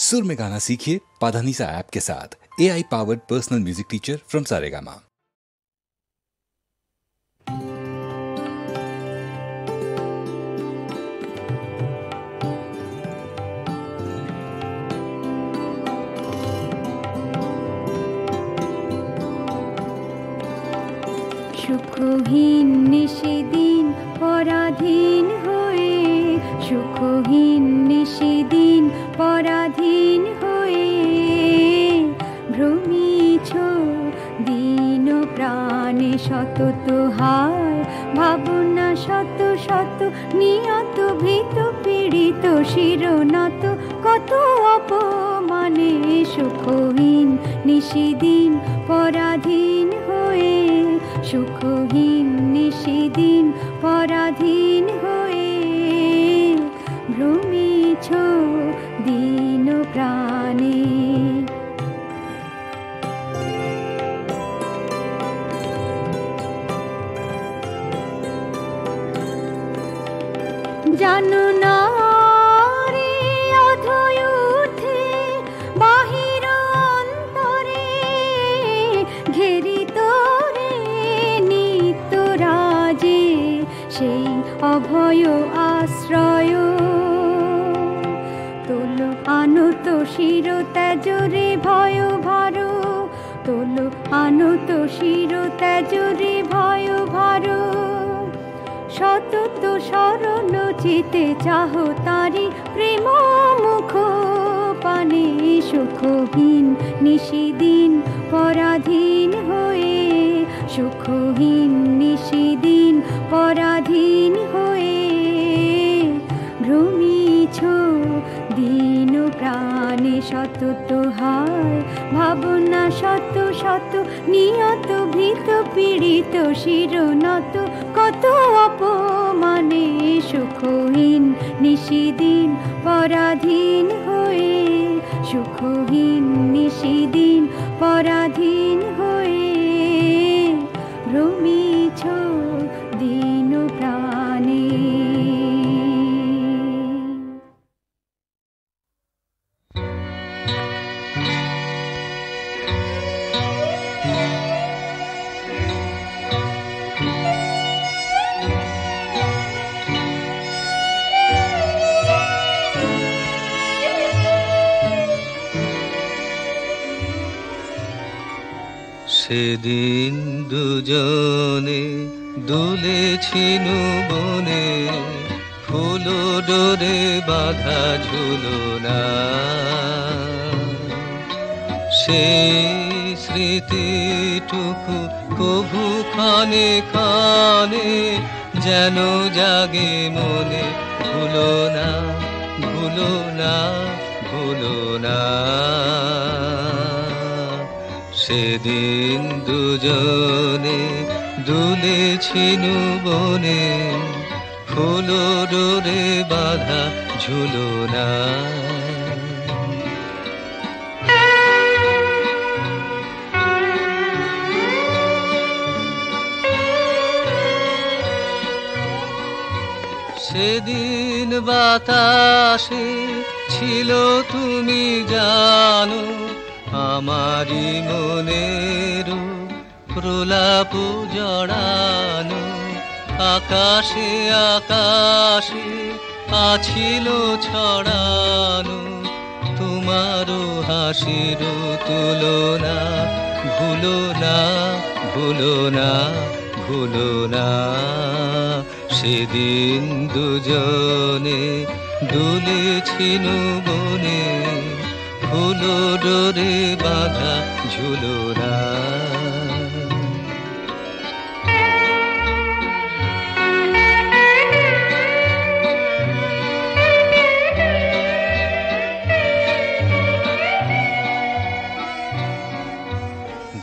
सुर में गाना सीखिए पाधानीसा ऐप के साथ। AI powered personal music teacher from Saregama. সুখহীন নিশিদিন পরাধীন হয়ে, সুখহীন নিশিদিন পরাধীন হয়ে, ভ্রমিছ দিন প্রাণে সতত হায় ভাবনা শত শত, নিয়ত ভীত পীড়িত শিরনত কত অপমানে। সুখহীন নিশিদিন পরাধীন হয়ে, সুখহীন নিশিদিন পরাধীন হয়ে, ভ্রমিছ দিন প্রাণে। জানো না রে অধৈ উঠে বাহির অন্তরে, ঘেরিত রে নিত্য রাজে সেই অভয় আশ্রয়। তোল আনত শির ত্যাজরে ভয় ভার, তোল আনত শির ত্যাজরে ভয় ভার, সতত সরল চিতে চাহ তারি প্রেম মুখ পানে। সুখহীন নিশিদিন পরাধীন হয়ে, সুখহীন নিশিদিন পরাধীন হয়ে, ভ্রমিছ দিন প্রাণে সতত হায় ভাবনা শত শত, নিয়ত ভীত পীড়িত শিরনত কত অপমানে। সুখহীন নিশিদিন পরাধীন হয়ে, সুখহীন নিশিদিন পরাধীন হয়ে, ভ্রমিছ দিন প্রাণে। সেদিন দুজনে দুলেছিনু বনে, ফুল ডোরে বাঁধা ঝুলনা। সেই স্মৃতিটুকু কভু খানে খানে যেন জাগে মনে। ভুলো না, ভুলো না, ভুলো না। সেদিন দুজনে দুলেছিনু বনে, ফুল ডোরে বাঁধা ঝুলনা। সেদিন বাতাসে ছিল তুমি জানো, আমারি মনের প্রলাপ জড়ানো। আকাশে আকাশে আছিল ছড়ানো তোমারও হাসির তুলনা। ভুলো না, ভুলো না, ভুলো না। সেদিন দুজনে দুলেছিনু বনে, ফুল ডোরে বাঁধা ঝুলনা।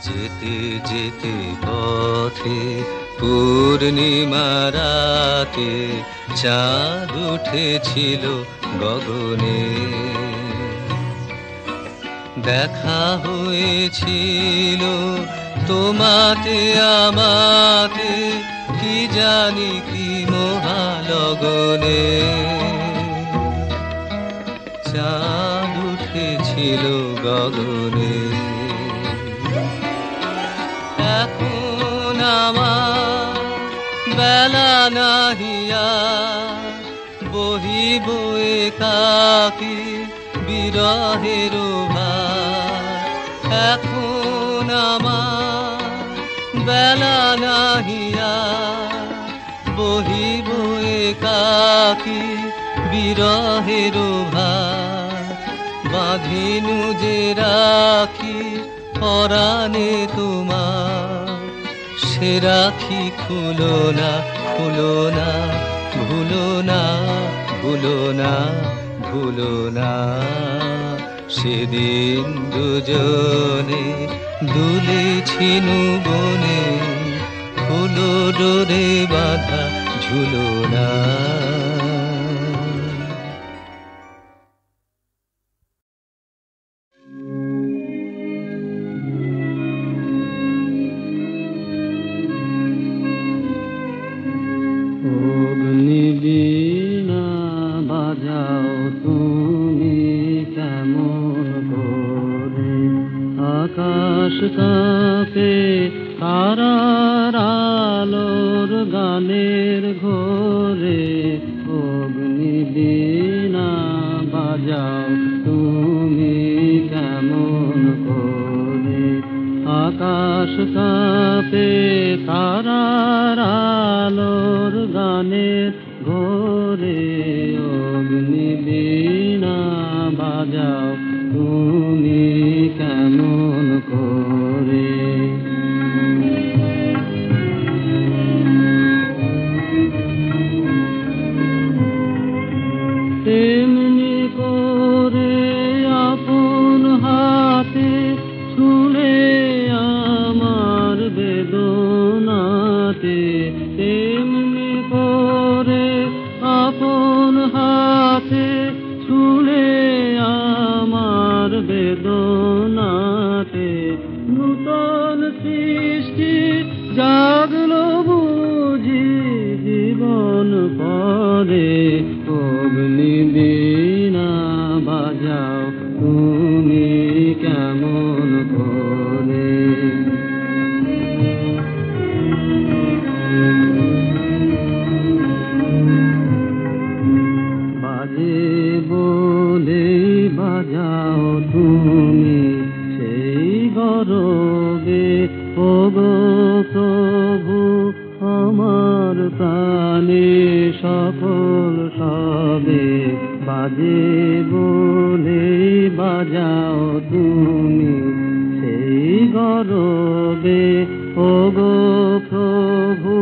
যেতে যেতে পথে পূর্ণিমা রাতে চাঁদ উঠেছিল গগনে। দেখা হয়েছিল তোমাতে আমাতে, কি জানি কি মহালগনে। চাঁদ উঠে ছিল গগনে। এখন আমার বেলা নাহিয়া বহিব একাকী বিরহের ভার। এখন আমার বেলা নাহিয়া বহিব একাকী বিরহের ভার। বাঁধিনু যে রাখি পরাণে তোমার, সে রাখি খুলো না, খুলো না, ভুলো না, ভুলো না, ভুলো না। সেদিন দুজনে দুলেছিনু বনে, ফুলো ডোরে বাঁধা ঝুলো না। অগ্নিবীণা বাজাও তুমি কেমন করে, আকাশ কাঁপে তারার আলোর গানের ঘোরে। অগ্নিবীণা বাজাও তুমি কেমন করে, আকাশ কাঁপে তারার আলোর গানের ঘোরে। অগ্নিবীণা বাজাও তুমি কেমন করে। তেমনি করে আপন হাতে ছুঁড়ে আমার বেদনাতে, তেমনি করে আপন হাতে ছুঁড়ে আমার বেদনাতে। নূতন সৃষ্টি জাগলো বুঝি জীবন পরে। অগ্নিবীণা বাজাও তুমি কেমন করে। বাজে বলে বাজাও তুমি সেই গরবে, ওগো প্রভু আমার প্রাণে সকল সবে। বাজে বলে বাজাও তুমি সেই গরবে, ওগো প্রভু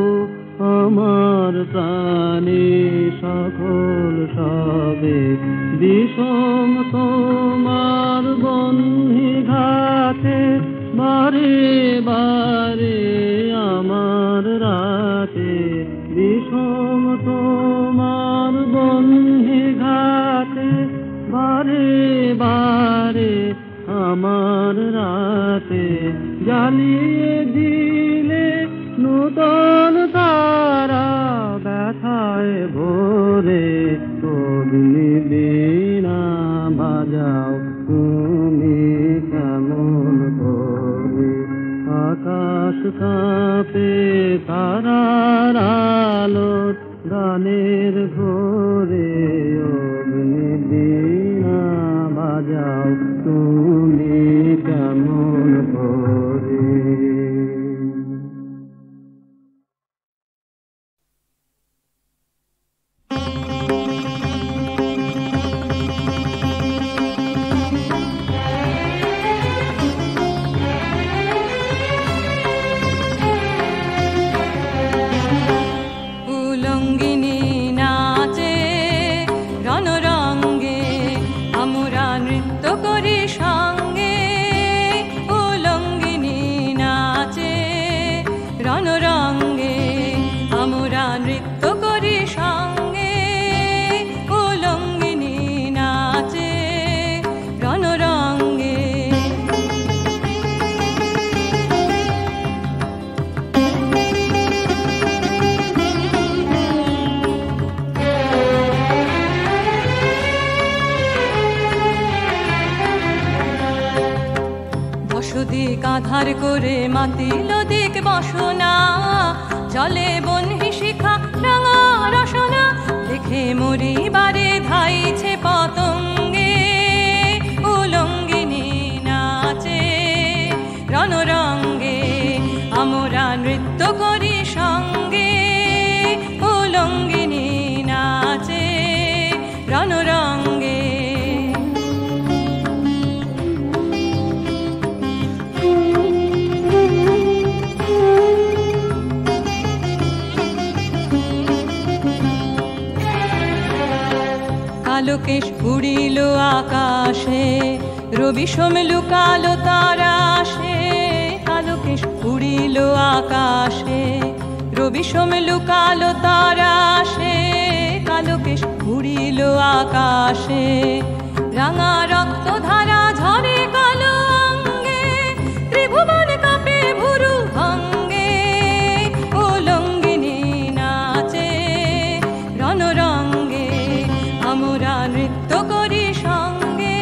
আমার প্রাণে সকল সবে। বিষম তোমার বহ্নি ঘাতে বারে বারে আমার রাতে। বিষম তোমার বহ্নি ঘাতে বারে বারে আমার রাতে। জ্বালিয়ে দিলে নূতন তারা ব্যথায় ভোরে। অগ্নিবীণা বাজাও তুমি কেমন করে, আকাশ কাঁপে তারার আলোর গানের ঘোরে। অগ্নিবীণা বাজাও তুমি কেমন করে। দিক আধার করে মাতিল দিক বসনা, জলে বন্হি শিখা রাঙা রসনা, দেখে মরিবারে ধাইছে পতঙ্গে, উলঙ্গিনী নাচে রণরঙ্গে, আমরা নৃত্য করি সঙ্গে, উলঙ্গিনী নাচে রণরঙ্গে। কালোকেশ উড়িল আকাশে, রবি সোম লুকালো তারাশে, কালোকেশ উড়িল আকাশে, রবি সোম লুকালো তারাশে, কালোকেশ উড়িল আকাশে, রাঙা রক্ত ধারা ঝরে কালো অঙ্গে, ত্রিভুবন কাঁপে ভুরু ভঙ্গে, উলঙ্গিনী নাচে রণরঙ্গে, আমরা নৃত্য করি সঙ্গে,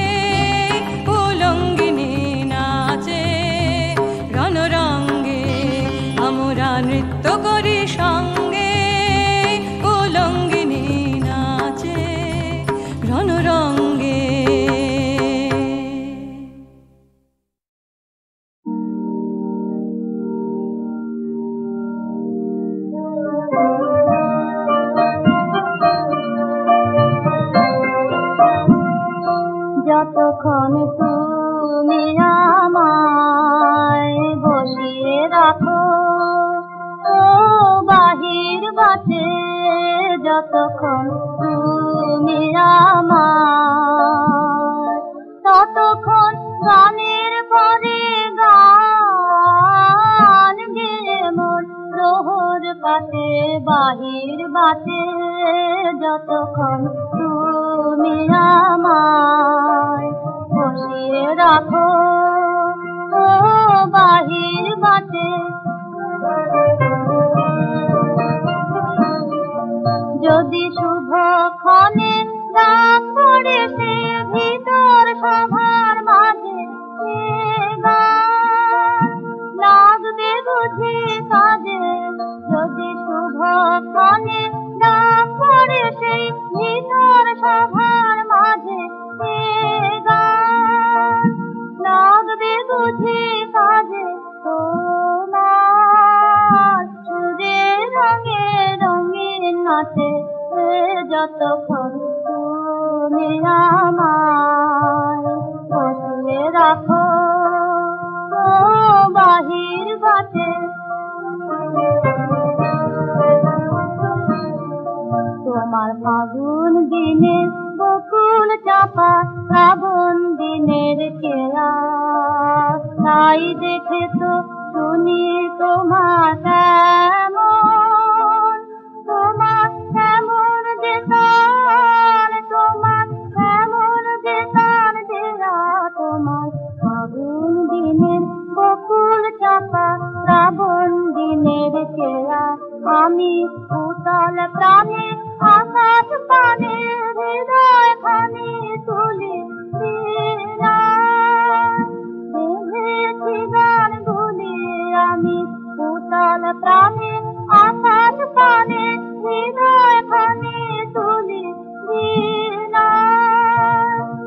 উলঙ্গিনী নাচে রণরঙ্গে, আমরা নৃত্য করি সঙ্গে, উলঙ্গিনী নাচে রণরঙ্গে। যতক্ষণ তুমি আমায় বসিয়ে রাখো ও বাহির বাটে, যতক্ষণ তুমি আমায়, ততক্ষণ গানের পরে গান গেয়ে মন প্রহর কাটে বাহির বাটে, যতক্ষণ তুমি আমায় বসিয়ে রাখো ও বাহির বাটে। যদি শুভক্ষণে ডাক পড়ে সে ভিতর সভার মাঝে, লাগবে বুঝি কাজে, যদি শুভক্ষণে ডাক পড়ে সেই ভিতর সভার মাঝে, লাগবে বুঝি কাজে, তোমার সুরে রঙে রঙিন নাচে, যতক্ষণ তুমি আমায় বসিয়ে রাখো ও বাহির বাটে। তোমার ফাগুন দিনে বকুল চাপা, শ্রাবণ দিনের কেয়া, তাই দেখে তো শুনি তোমার কেমন, তোমার কেমন দেশান, তোমার কেমন দেশান দেয়া, তোমার ফাগুন দিনের বকুল চাপা, শ্রাবণ দিনের কেয়া, আমি উতল প্রাণে আকাশ পানে হৃদয় খানি তুলি বেঁধেছি গান গুলি, আমি উতল প্রাণে আকাশ পানে হৃদয় খানি তুলি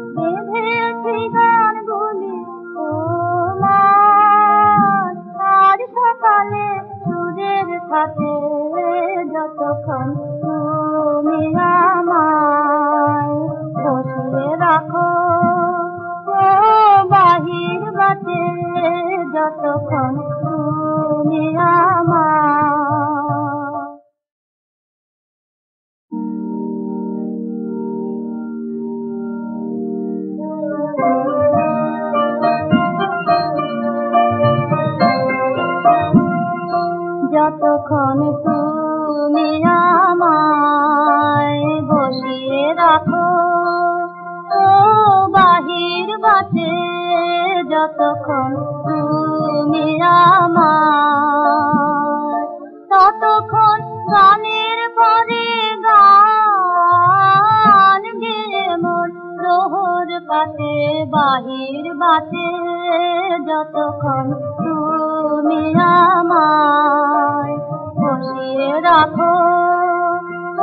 বেঁধেছি গান গুলি, তোমার আজ সকালে সুরের খাতে, যতক্ষণ তুমি আমায় বসিয়ে রাখো ও বাহির বাটে, যতক্ষণ তুমি আমায়। যতক্ষণ তুমি আমায় বসিয়ে রাখো ও বাহির বাটে, যতক্ষণ তুমি আমায়, ততক্ষণ গানের পরে গান গেয়ে মন প্রহর কাটে বাহির বাহির বাটে যতক্ষণ তুমি আমায় বসিয়ে রাখো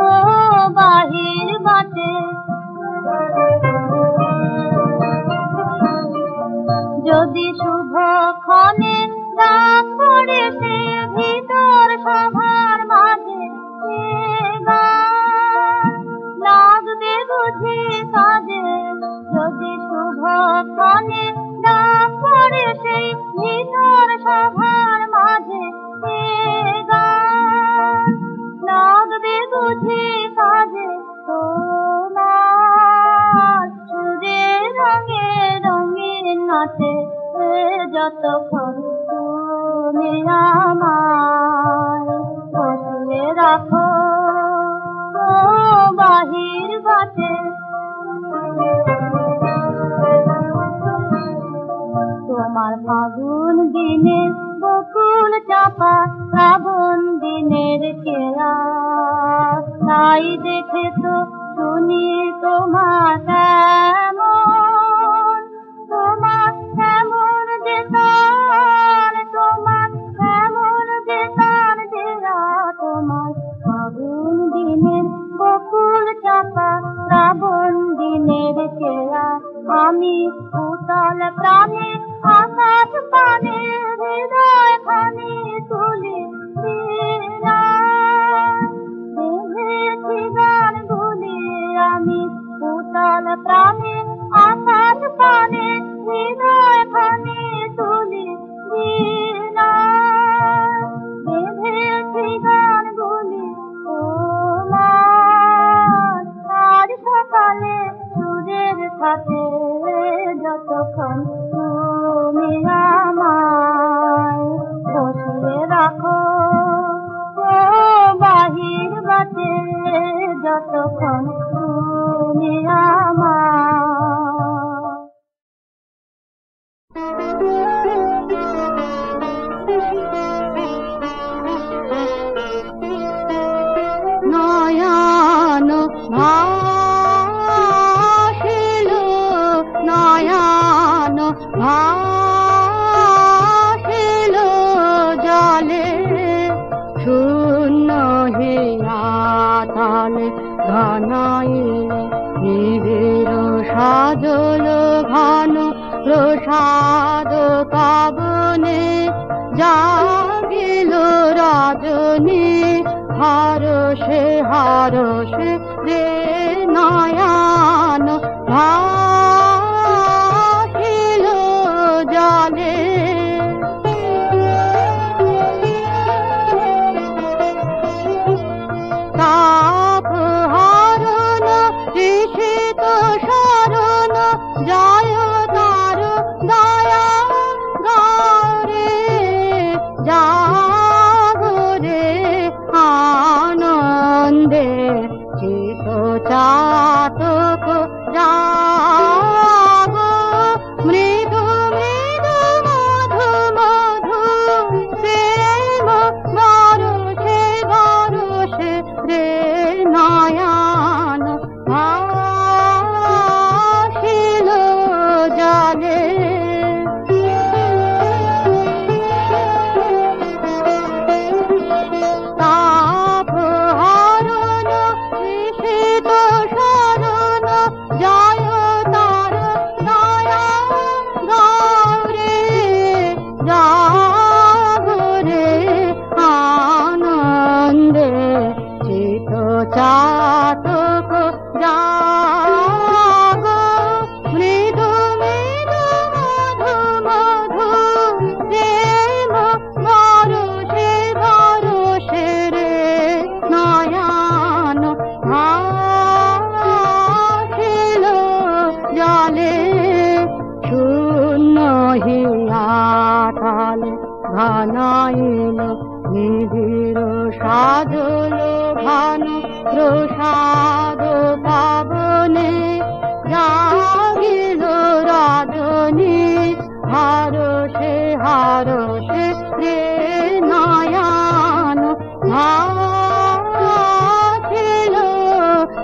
ও বাহির বাটে। যদি শুভক্ষণে ডাক পড়ে সে ভিতর সভার মাঝে লাগবে বুঝি কাজে। যদি শুভক্ষণে ডাক পড়ে সেই ভিতর সভার মাঝে লাগবে বুঝি কাজে। তোমার সুরে রঙে রঙিন নাচে যতক্ষণ তুমি আমায় বসিয়ে রাখো ও বাহির বাটে। তোমার ফাগুন দিনে বকুল চাপা শ্রাবণ দিনের কেয়া তাই দেখে তো শুনি তোমার কেমন। তোমার কেমন যেতার তোমার কেমন যেতার দেয়া। তোমার ফাগুন দিনের বকুল চাপা শ্রাবণ দিনের কেয়া আমি উতল প্রাণে আকাশ পানে হৃদয় খানি তুলি বেঁধেছি গান গুলি। আমি উতল প্রাণে আকাশ পানে হৃদয় খানি তুলি বেঁধেছি গান গুলি। তোমার আজ সকালে সুরের সাথে যতক্ষণ তুমি আমায় বসিয়ে রাখো ও বাহির বাটে যতক্ষণ তুমি নয়ন ভাসিল নয়ন ভাসিল জলে শূন্য হিয়াতালে ঘনাইলে নিবিড় সাজল ঘন প্রসাদ পাবনে জাগিল রজনী হারসে হারসে রে নয়ন ভাসিল জলে। তাপ হরণ ঋষিত শরণ জয় তার দয়া গৌরে জাগরে আনন্দে চিত চাতক জাগ মৃদু মৃদু মধু মধু প্রেম বরষে বরষে রে নয়ন ভাসিল জলে। তাপ হরণ ঋষিত শরণ জয় তার দয়া গৌরে জাগরে আনন্দে চিত চাতক জাগ মৃদু মৃদু মধু মধু প্রেম বরষে বরষে রে নয়ন ভাসিল জলে শূন্য হিয়াতালে ঘনাইল নিবিড় সাজল ঘন প্রসাদ পাবনে জাগিল রজনী হারসে হারসে রে নয়ন ভাসিল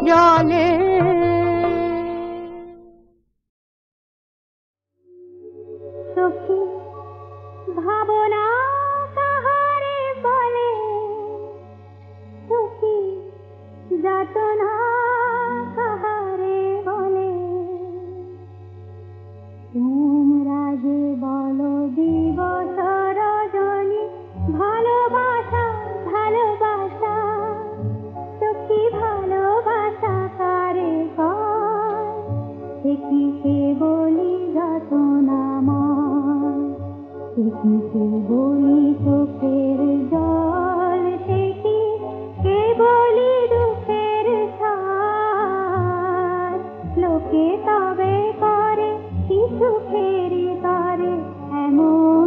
জলে। সখী ভাবনা কাহারে বলে সখী যাতনা কাহারে বলে তোমরা যে বলো দিবস রজনী ভালোবাসা ভালোবাসা সখী ভালোবাসা কারে কয় দেখি সে বলি যাতনাময় দেখি সে বলি চোখের জল দেখি কে বলি দুঃখের ছায় লোকে তবে করে কিছু ফেরি করে এমন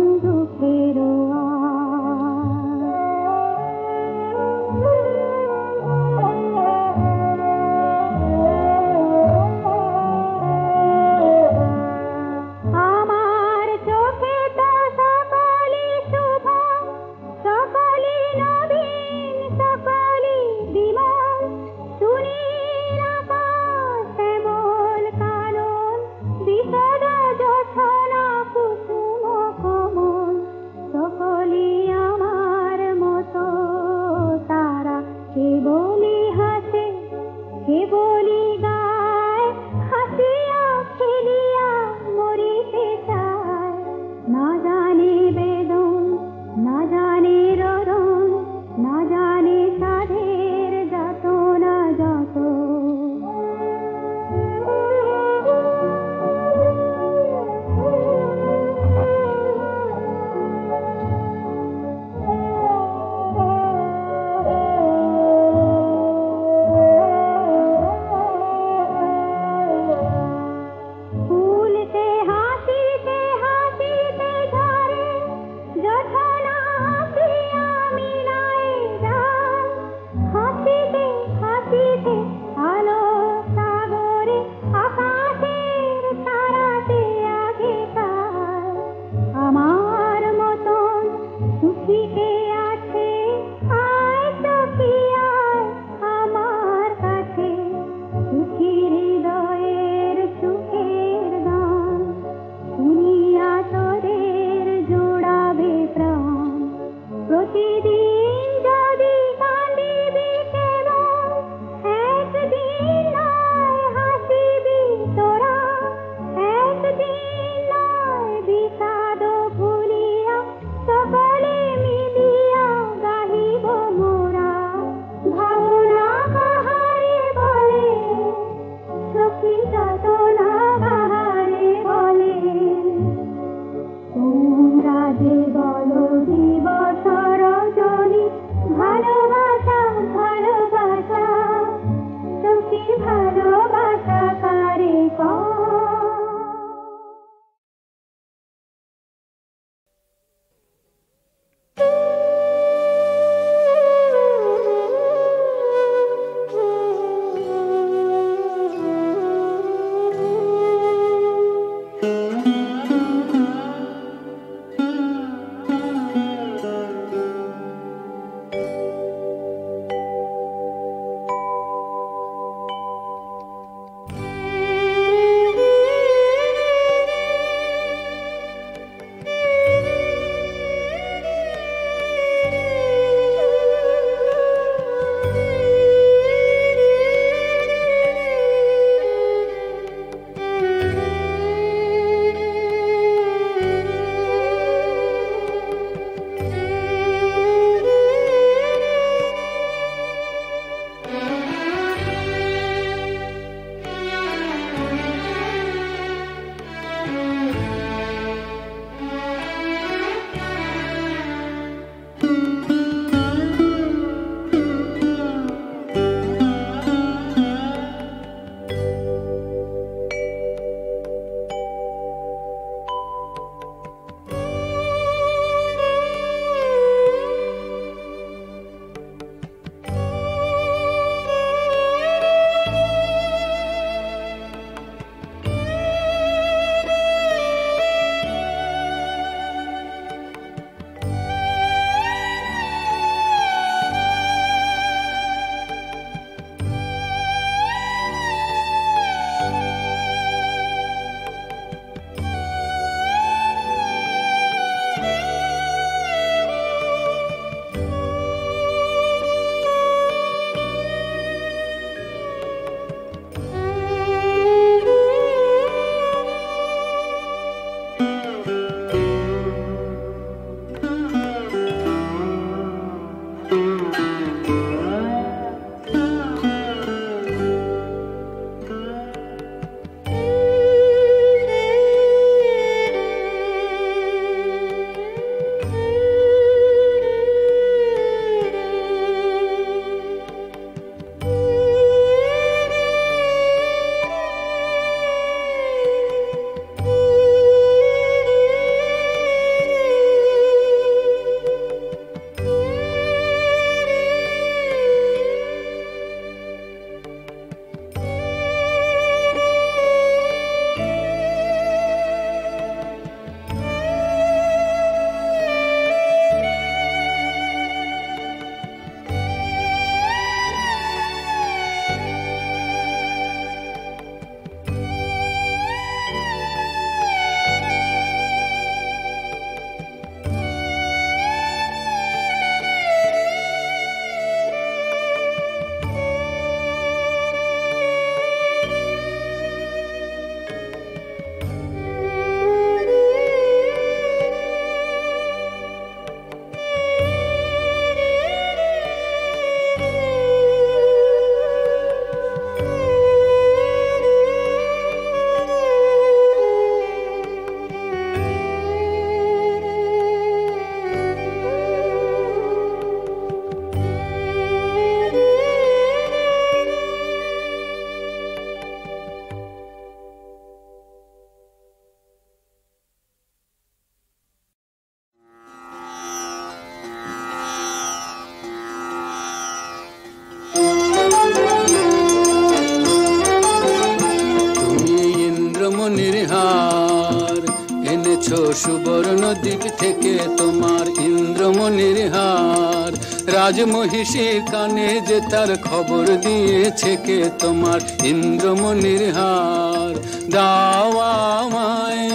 এনেছো সুবর্ণ দ্বীপ থেকে তোমার ইন্দ্রমণির হার, রাজমহিষীর কানে যে তার খবর দিয়েছে কে তোমার ইন্দ্রমণির হার। দাও আমায়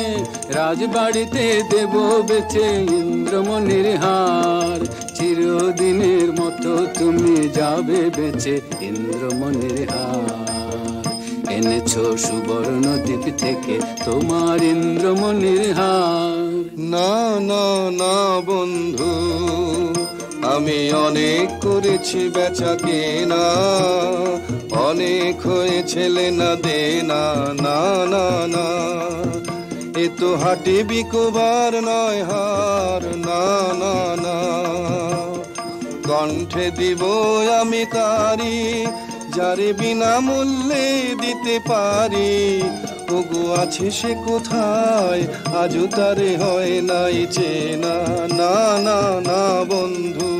রাজবাড়িতে দেব বেচে ইন্দ্রমণির হার, চিরদিনের মতো তুমি যাবে বেচে ইন্দ্রমণির হার। এনেছো সুবর্ণ দ্বীপ থেকে তোমার ইন্দ্রমণির হার। না না না বন্ধু, আমি অনেক করেছি বেচা কেনা, অনেক হয়েছে লেনা দেনা। না না না, এ তো হাটে বিকোবার নয় হার। না না না, কণ্ঠে দিব আমি তারি, যারে বিনামূল্যে দিতে পারি। ওগো আছে সে কোথায়, আজও তারে হয় নাই চেনা। না না না বন্ধু।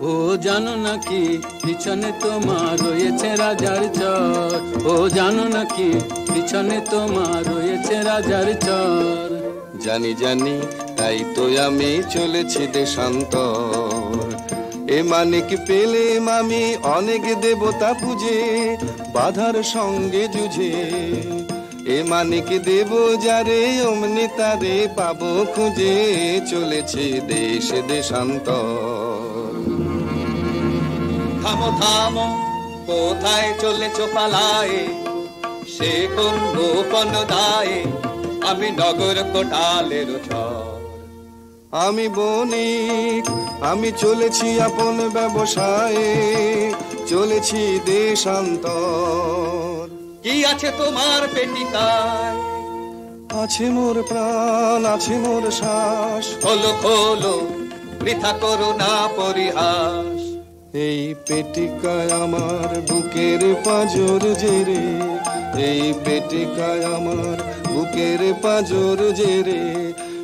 ও জানো নাকি পিছনে তোমার রয়েছে রাজার চর, ও জানো নাকি পিছনে তোমার রয়েছে রাজার চর। জানি জানি, তাই তো আমি চলেছি দেশান্তর। এ মানিক পেলে আমি অনেক দেবতা পুজে, বাধার সঙ্গে যুঝে। এ মানিক দেব যারে অমনি তারে পাবো খুঁজে, চলেছে দেশ দেশান্তর। থামো থামো, কোথায় চলেছো পালায়ে, সে কোন গোপন দায়ে, আমি নগর কোটালের ঝড়। আমি বণিক, আমি চলেছি আপন ব্যবসায়ে, চলেছি দেশান্তর। কি আছে তোমার পেটিকায়? আছে মোর প্রাণ, আছে মোর শ্বাস। খোলো খোলো, বৃথা করো না পরিহাস। এই পেটিকায় আমার বুকের পাঁজর জেরে, এই পেটিকায় আমার বুকের পাঁজর জেরে।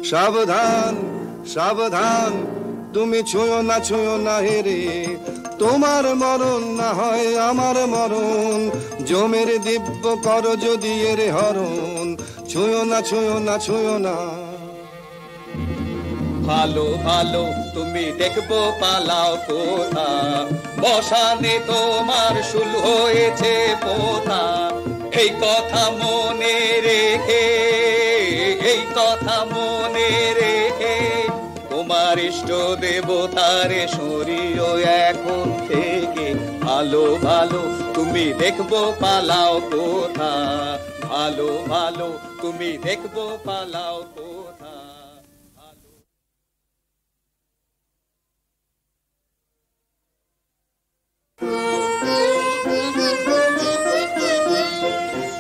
সাবধান সাবধান, তুমি ছুঁয়ো না হেরে, তোমার মরণ না হয় আমার মরণ। জমের দিব্য কর যদি এর হরণ, ছুঁয়ো না। ভালো ভালো, তুমি দেখবো পালাও কোথা, বসানে তোমার শুল হয়েছে পোথা। এই কথা মনে রেখে, এই কথা মনে রেখে, তোমার ইষ্ট দেবতারে সরিও এখন থেকে। ভালো ভালো, তুমি দেখবো পালাও কোথা, ভালো ভালো, তুমি দেখবো পালাও কোথা।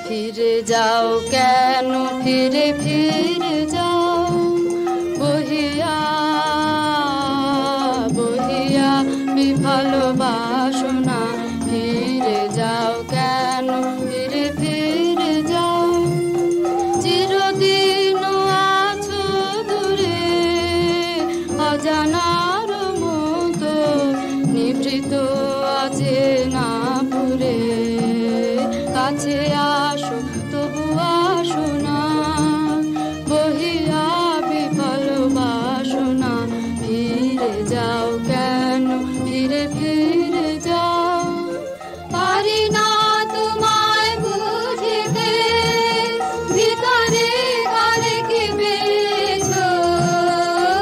ফিরে যাও কেন, ফিরে ফিরে যাও, বহিয়া বহিয়া বিফল বাসনা। ফিরে যাও কেন, ফিরে ফিরে যাও, চিরদিন আছো দূরে, অজানার মতো নিভৃত আছে না পুরে। কাছে আসো তবু আসো না, বহিয়া বিফল বাসনা। ফিরে যাও কেন, ফিরে ফিরে যাও, পারি না তোমায় বুঝিতে, ভিতরে ঘরে কি পেয়েছো,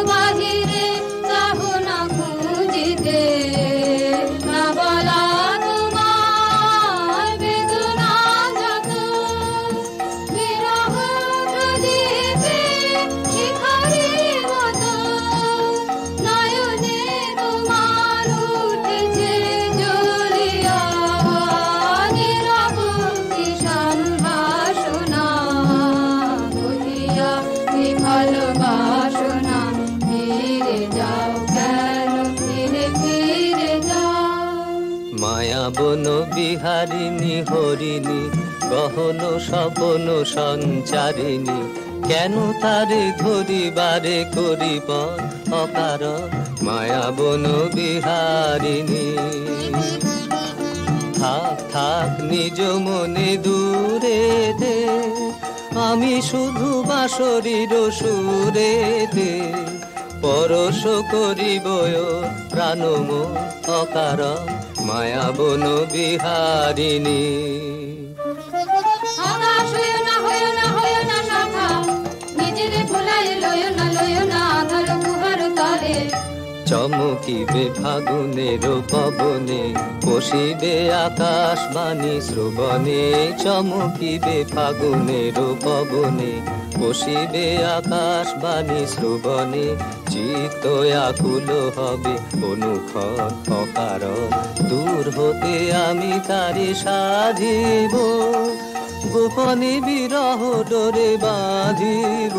বাহিরে চাহো না খুঁজিতে। না বলা তোমার বেদনা যত, বিরহ প্রদীপে শিখারির মতো, নয়নে তোমার উঠেছে জ্বলিয়া, নীরব কিষাণ বাসনা। বহিয়া বিফল বাসনা, ফিরে যাও কেন, ফিরে ফিরে যাও। মায়া বন বিহারিণী হরিণী, গহন স্বপন সঞ্চারিণী, কেন তারে ধরিবারে করিব অকারণ। মায়া বন বিহারিণী, থাক থাক নিজ মনে দূরে দে, আমি শুধু বাঁশরীর সুরেতে পরশ করিব প্রাণম অকারণ মায়া বন বিহারিণী। হতাশ হইও না, হইও না, হইও না শাখা, নিজেরে ভুলাই লইও না আধার গুহার তলে। চমকিবে ফাগুনের পবনে, পশিবে আকাশবাণী শ্রবণে। চমকিবে ফাগুনের পবনে, পশিবে আকাশবাণী শ্রবণে। চিত্ত আকুল হবে অনুক্ষণ অকারণ, দূর হতে আমি তারে সাধিব। গোপনে বিরহ ডোরে বাঁধিব,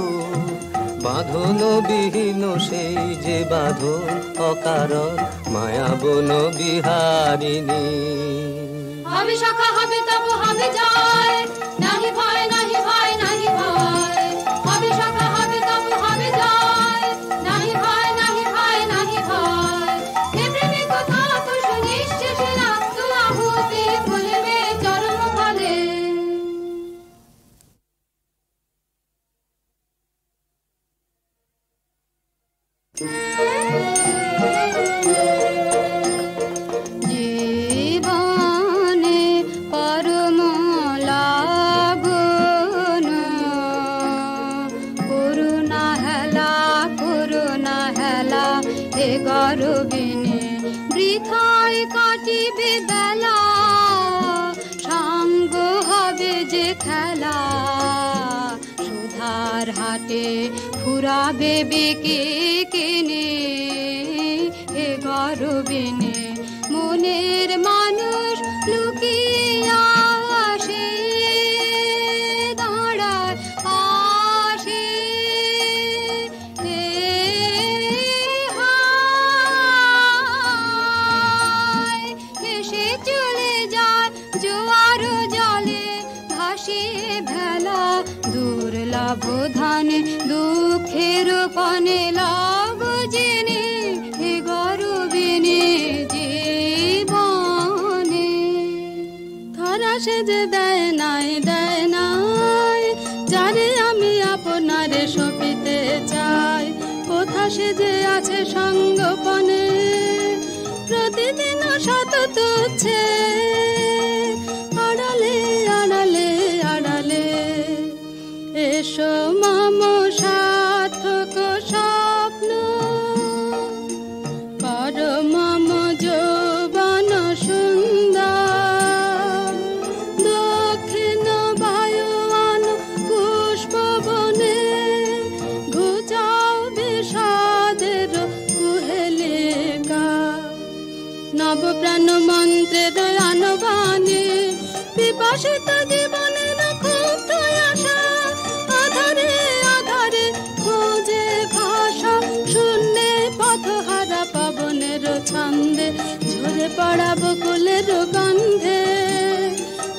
বাঁধন বিহীন সেই যে বাঁধন অকারণ মায়া বন বিহারিণী। হবে শাখা, হবে তব, হবে জয়, নাহি ভয়, নাহি ভয়, নাহি ভয়। হবে শাখা, হবে তব, হবে জয়, নাহি ভয়, নাহি ভয়, নাহি ভয়। হে প্রেমে কথা তো সুনিশ্চেষে রাখতো আহুতি ফুলবে চরম ফলে। জীবনে পরম লাগন, করুণা হেলা হে গরবিনী। বৃথায় কাটিবে বেলা, সাঙ্গ হবে যে খেলা। সুধার হাটে ফুরাবে বেকে কিনে, হে গরবিনী। মনের মানুষ লুকিয়া আসে, দাঁড়ায় আসে, হে হায়। হেসে চলে যায় জোয়ার জলে, ভাসিয়ে ভেলা দুর্লভ ধানে। দুঃখের পানে লাভ জেনে, হে গরবিনী জীবনে। ধরা সে যে দেয় নাই, যারে আমি আপনারে সপিতে চাই। কোথা সে যে আছে সঙ্গপনে, প্রতিদিন শত তুচ্ছে আড়ালে আড়ালে আড়ালে। এসো মম সার্থক স্বপ্ন, কর মম যৌবন সুন্দর। দক্ষিণ বায়ুয়ান পুষ্প বনে, ঘুচাও বিষাদের কুহেলিকা। নব প্রাণ মন্ত্রের আনবানে, বিপাশিত জীবনের ক্ষুব্ধ আশা। আধারে আধারে খোঁজে ভাষা, শূন্যে পথহারা পবনের ছন্দে। ঝরে পড়া বকুলের গন্ধে,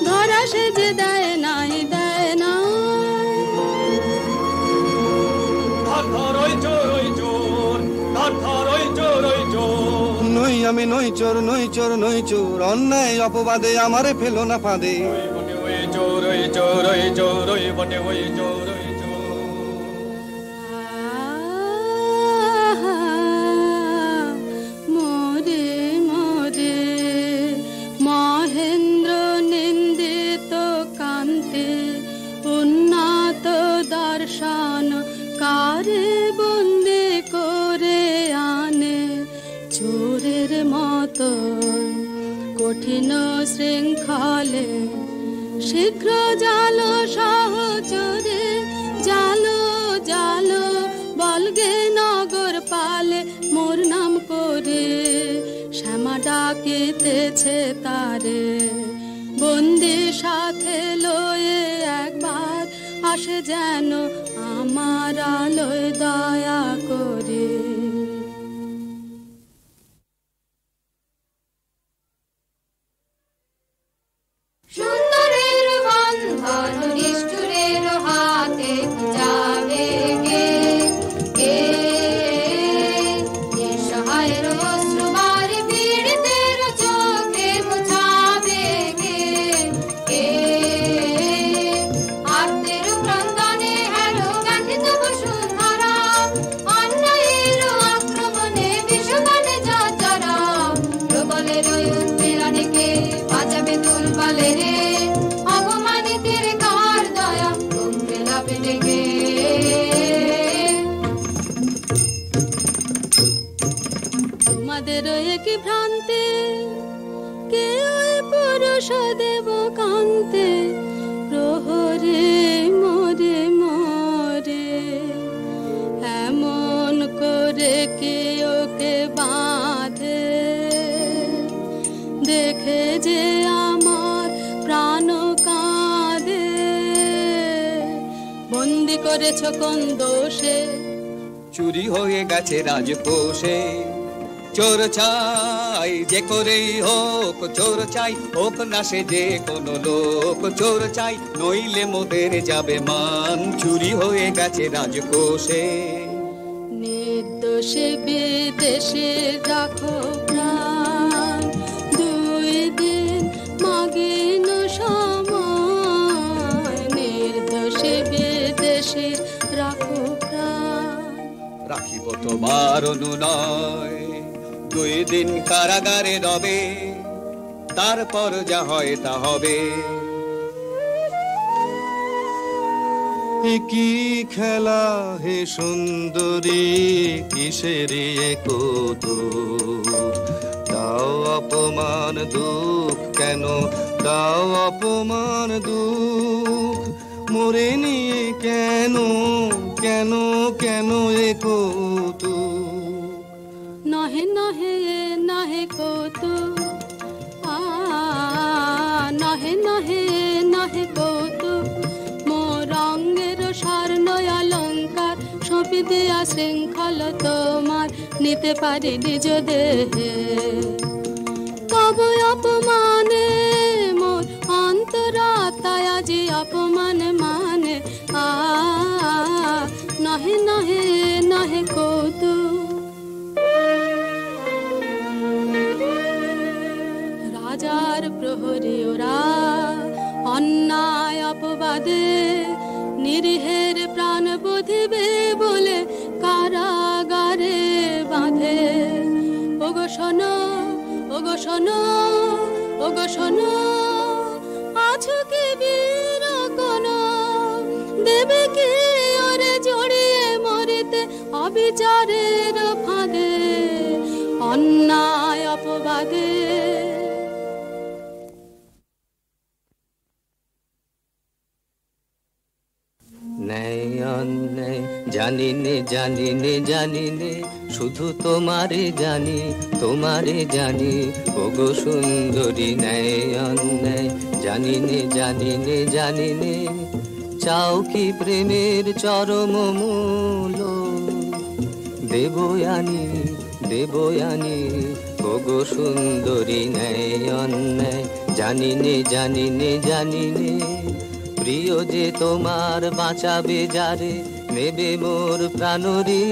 ধরা সে যে দেয় নাই। নই আমি নই চোর, নই চোর, নই চোর, অন্যায় অপবাদে আমারে ফেলো না ফাঁদে। মোরে মোরে মহেন্দ্র নিন্দিত কান্তে, উন্নত দর্শন কারে বন্দে করে আনে। চোরের মতো কঠিন শৃঙ্খলে, শীঘ্র জালো সহচরে। জালো জালো বলগে নগর পালে, মোর নাম করে শ্যামা ডাকিতেছে তারে। বন্দি সাথে লয়ে একবার আসে যেন আমার আলোয় দয়া করে। সুন্দরের বন্ধন নিষ্ঠুরের হাতে যাবে গে, নিঃসহায়ের অশ্রুবার পীড়িতের চোখে মুছাবে গে। আর্তের ক্রান্ত রেখে ওকে বাঁধে, দেখে যে আমার প্রাণ কাঁদে। বন্দি করেছ কোন দোষে, চুরি হয়ে গেছে রাজকোষে। চোর চাই যে করেই হোক, চোর চাই হোক না সে যে কোনো লোক। চোর চাই নইলে মোদের যাবে মান, চুরি হয়ে গেছে রাজকোষে। নির্দোষে বিদেশে রাখো প্রাণ, 2 দিন মাগিন সময়। নির্দোষে বিদেশে রাখো প্রাণ, রাখিব তোমার অনুনয়। 2 দিন কারাগারে রবে, তারপর যা হয় তা হবে। কি খেলা হে সুন্দরী, কিসের কৌতুক? দাও অপমান দুঃখ কেন, দাও অপমান দুঃখ। মোরে নিয়ে কেন কেন কেন এ কৌতুক? নহে নহে নহে কৌতুক, নহে নহে নহে কৌতুক। মোর অঙ্গের স্বর্ণ অলঙ্কার সঁপি দেয়া শৃঙ্খল তোমার, নিতে পারি নিজ দেহে। তব অপমানে মোর অন্তরাত্মায় আজি অপমান মানে। নহে নহে নহে কৌতুক। রাজার প্রহরী ওরা অন্যায় অপবাদে, নিরীহের প্রাণ বুঝিবে বলে কারাগারে বাঁধে। ওগো শোনো, ওগো শোনো, ওগো শোনো, আছো কি বীর কোন? দেবে কি ওরে জড়িয়ে মরিতে অবিচারের ফাঁদে, অন্যায় অপবাদে। ন্যায় অন্যায় জানি নে জানি নে জানি নে, শুধু তোমারে জানি তোমারে জানি। ওগো সুন্দরী ন্যায় অন্যায় জানি নে জানি নে জানি নে। চাও কি প্রেমের চরম মূল, দেবয়ানি দেবয়ানি। ওগো সুন্দরী ন্যায় অন্যায় জানি নে জানি নে জানি নে। প্রিয় যে তোমার বাঁচাবে যারে, নেবে মোর প্রাণরে।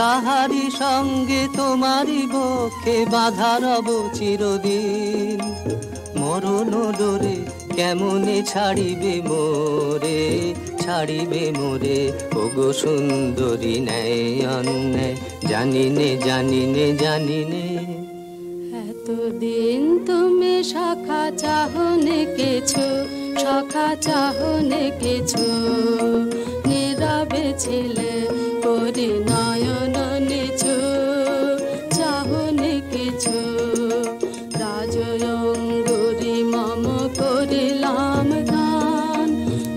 তাহারি সঙ্গে তোমারই বক্ষে বাঁধা রব চিরদিন। মরণ ডোরে কেমনে ছাড়িবে মোরে, ছাড়িবে মোরে। ওগো সুন্দরী ন্যায় অন্যায় জানি নে জানি নে জানি নে। এতদিন তুমি শাখা চাহনে কেছো, শাখা চাহনে কেছো। নীরবে ছিলে করে নয়ন নিছো, চাহনে কেছো। রাজয়ঙ্গুরি মম করিলাম দান,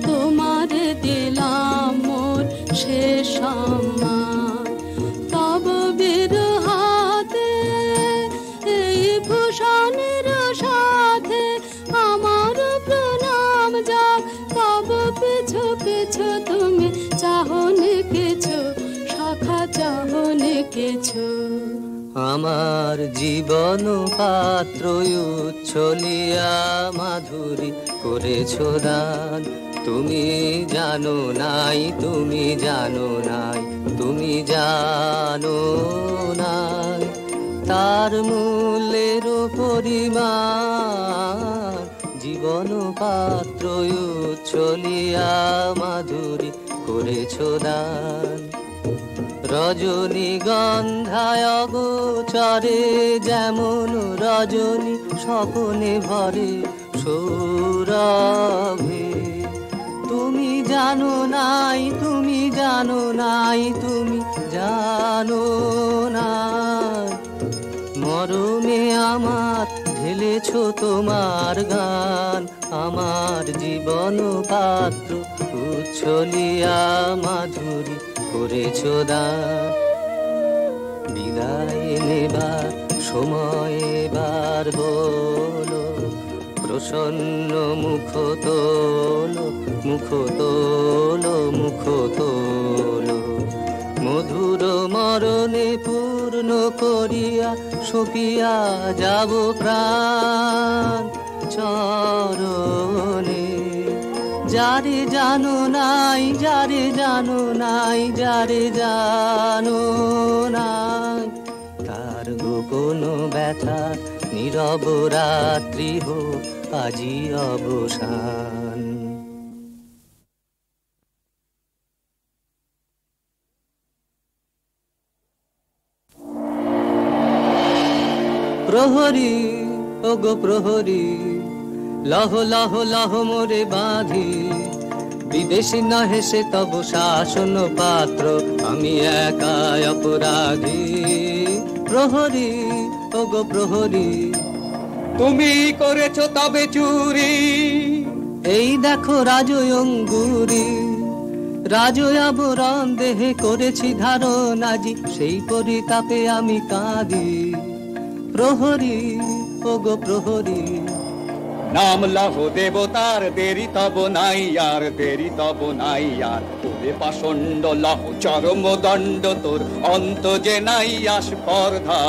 তোমারে দিলাম মোর শেষ সম্মান। তব বিরহাতে এই ভূষণের সাথে আমার প্রণাম যাক। তব পিছু পিছু তুমি চাহনে কেছো, শাখা চাহনে কেছো। আমার জীবন পাত্র উচ্ছলিয়া মাধুরী করেছো দান। তুমি জানো নাই, তুমি জানো নাই, তুমি জানো নাই তার মূল্যের পরিমাণ। জীবন পাত্র উচ্ছলিয়া মাধুরী করেছো দান। রজনীগন্ধায় গোচরে যেমন রজনী স্বপনে ভরে সৌরভে। তুমি জানো নাই, তুমি জানো নাই, তুমি জানো নাই। মরমে আমার ঢেলেছো তোমার গান। আমার জীবন পাত্র উচ্ছলিয়া মাধুরী করেছো দান। বিদায় নেবার সময় এবার হলো, প্রসন্ন মুখ তোলো, মুখ তোলো, মুখ তোলো। মধুর মরণে পূর্ণ করিয়া সপিয়া যাব প্রাণ চরণে। যারে জানো নাই, যারে জানো নাই, যারে জানো নাই, তার গোপন ব্যথার নীরব রাত্রি হোক আজি অবসান। প্রহরী ওগো প্রহরী, লহ লহ লহ মোরে বাঁধি, বিদেশি নহে সে তব শাসন পাত্র, আমি একা অপরাধী। প্রহরী ওগো প্রহরী, তুমি করেছ তবে চুরি, এই দেখো রাজয় অঙ্গুরি, রাজয় আবরণ দেহে করেছি ধারণ আজি, সেই পরিতাপে আমি কাঁদি। প্রহরী ওগো প্রহরী, নাম লহ দেবতার, দেরি তব নাই আর, দেরি তব নাই আর। তোরে পাষণ্ড লহ চরম দণ্ড, তোর অন্ত যে নাই আস্পর্ধা।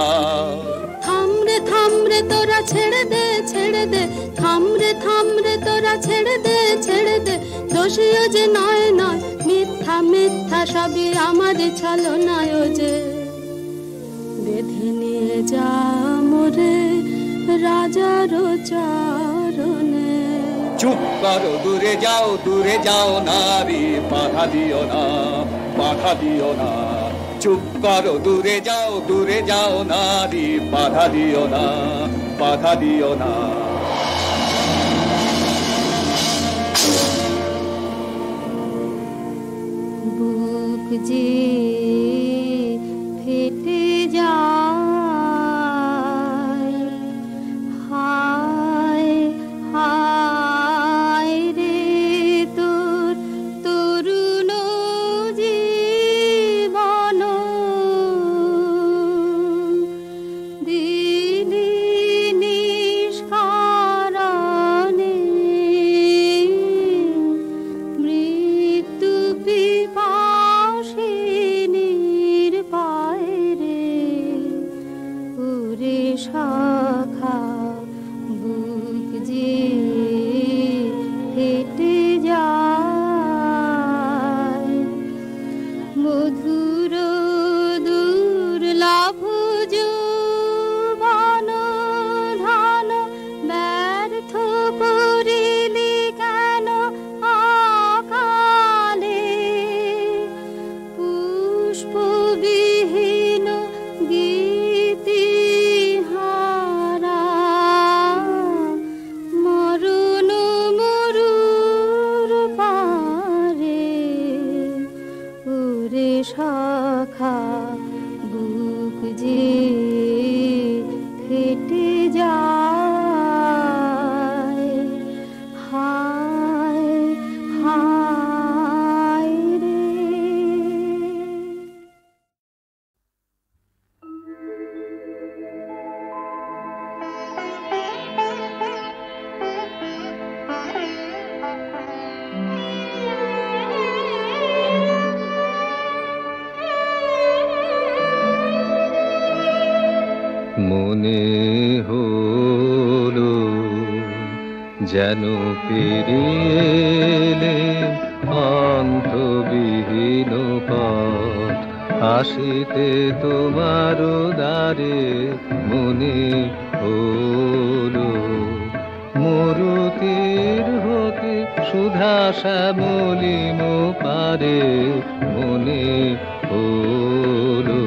থামরে থামরে তোরা ছেড়ে দে, ছেড়ে দে, থামরে থামরে তোরা ছেড়ে দে, ছেড়ে দে। দোষীও যে নয় নয়, মিথ্যা মিথ্যা সবই আমারই ছলনায় যে। বেঁধে নিয়ে যা মোরে রাজার চরণে। চুপ করো, দূরে যাও, দূরে যাও নারী, বাধা দিও না, বাধা দিও না। চুপ করো, দূরে যাও, দূরে যাও নারী, বাধা দিও না, বাধা দিও না। বুক যে ফেটে যায়, হায় হায় রে তোর তরুণ জীবন, দিলি নিষ্কারণে মৃত্যু পিপাসিনীর পায়ে রে। ওরে শাখা বুক যে হেঁটে যায়, মধুর দুর্লভ যৌবন ধান ব্যর্থ করিলি কেন আকালে। পুষ্পবিহীন গীতিহারা মরণ মরুর পারে। ওরে শাখা বুক যে ফেটে যায়, হায় হায় রে। মনে হলো যেন পেরিয়ে অন্তবিহীন পথ, আসিতে তোমার দ্বারে। মনে হলো মরুতীর হতে সুধা শ্যামলিম পারে। মনে হলো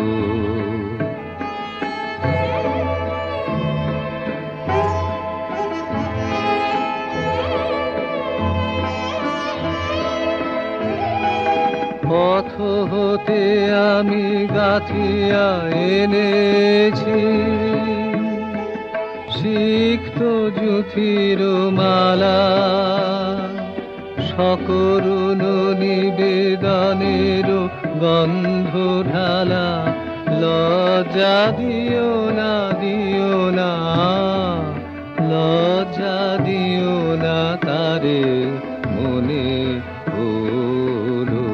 পথ হতে আমি গাঁথিয়া এনেছি সিক্ত যুথির মালা। সকরুণ নিবেদনের গন্ধ ঢালা লজ্জা দিও না, দিও না, লজ্জা দিও না তারে মনে হলো।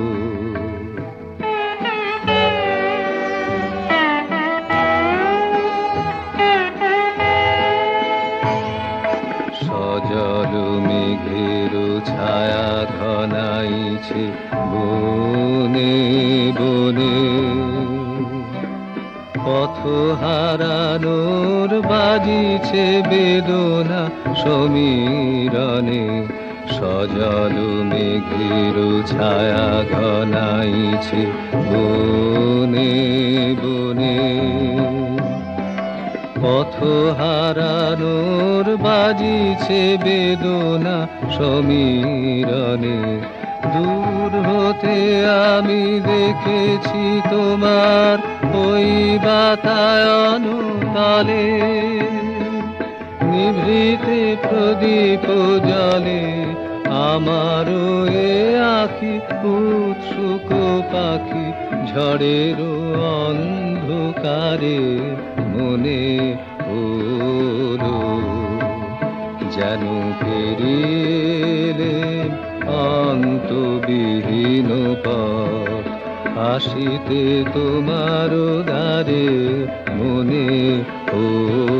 সজল মেঘের ছায়া ঘনাইছে বনে বনে, পথ হারানোর বাজিছে বেদনা সমীরণে। সজল মেঘের ছায়া ঘনাইছে বনে বনে, পথ হারানোর বাজিছে বেদনা সমীরণে। দূর হতে আমি দেখেছি তোমার ওই বাতায়ন তলে, নিভৃতে প্রদীপ জলে আমারও এ আঁখি উৎসুক পাখি ঝড়ের অন্ধকারে মনে হলো। যেন পেরিলে অন্তবিহীন পথ, আসিতে তোমার দ্বারে মনে হলো।